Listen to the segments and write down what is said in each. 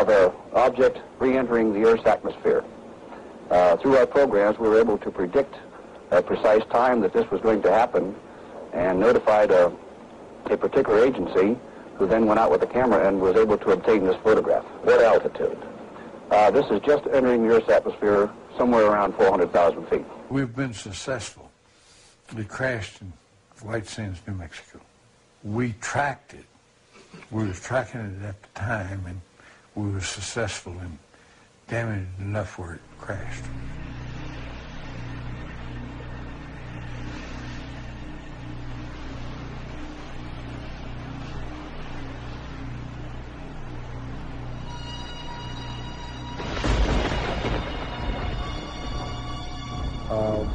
of an object re-entering the Earth's atmosphere. Through our programs, we were able to predict a precise time that this was going to happen and notified a particular agency who then went out with a camera and was able to obtain this photograph. What altitude? This is just entering the Earth's atmosphere somewhere around 400,000 feet. We've been successful. We crashed in White Sands, New Mexico. We tracked it. We were tracking it at the time, and we were successful in damaging it enough where it crashed.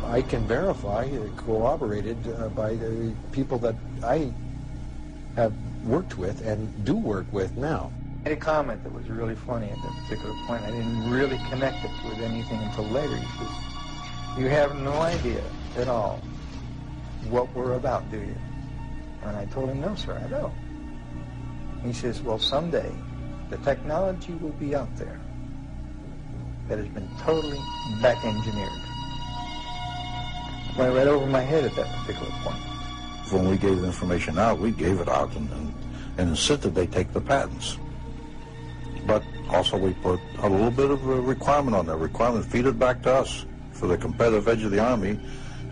I can verify, corroborated by the people that I have worked with and do work with now. I made a comment that was really funny at that particular point. I didn't really connect it with anything until later. He says, "You have no idea at all what we're about, do you?" And I told him, "No, sir, I don't." He says, "Well, someday the technology will be out there that has been totally back-engineered." Went right over my head at that particular point. When we gave the information out, we gave it out and insisted they take the patents. But also we put a little bit of a requirement on that. Requirement, feed it back to us for the competitive edge of the Army.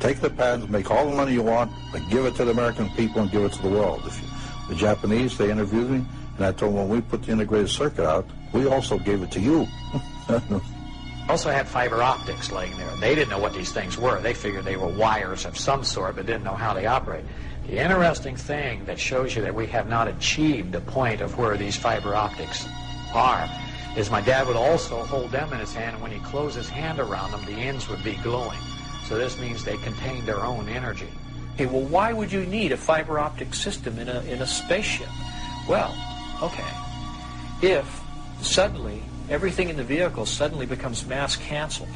Take the patents, make all the money you want, but give it to the American people and give it to the world. The Japanese, they interviewed me, and I told them when we put the integrated circuit out, we also gave it to you. Also had fiber optics laying there. They didn't know what these things were. They figured they were wires of some sort, but didn't know how they operate. The interesting thing that shows you that we have not achieved the point of where these fiber optics are is my dad would also hold them in his hand, and when he closed his hand around them, the ends would be glowing. So this means they contain their own energy. Okay, well, why would you need a fiber optic system in a spaceship? Well, okay, if suddenly everything in the vehicle suddenly becomes mass canceled,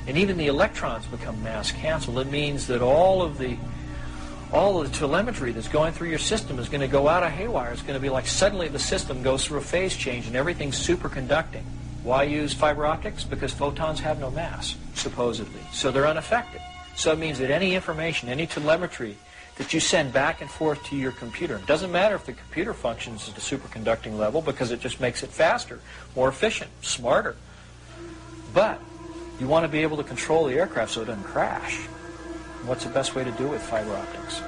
and even the electrons become mass canceled, it means that all of the telemetry that's going through your system is going to go out of haywire. It's going to be like suddenly the system goes through a phase change and everything's superconducting. Why use fiber optics? Because photons have no mass, supposedly. So they're unaffected. So it means that any information, any telemetry that you send back and forth to your computer, it doesn't matter if the computer functions at the superconducting level because it just makes it faster, more efficient, smarter. But you want to be able to control the aircraft so it doesn't crash. What's the best way to do it with fiber optics?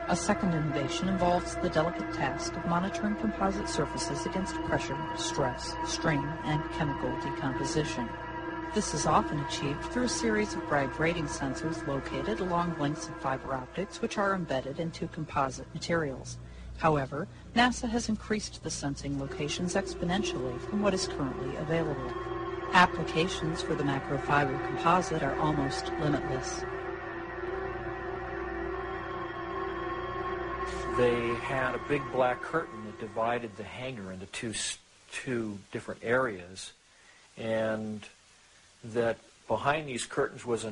A second innovation involves the delicate task of monitoring composite surfaces against pressure, stress, strain, and chemical decomposition. This is often achieved through a series of Bragg rating sensors located along lengths of fiber optics which are embedded into composite materials. However, NASA has increased the sensing locations exponentially from what is currently available. Applications for the macrofiber composite are almost limitless. They had a big black curtain that divided the hangar into two different areas, and that behind these curtains was an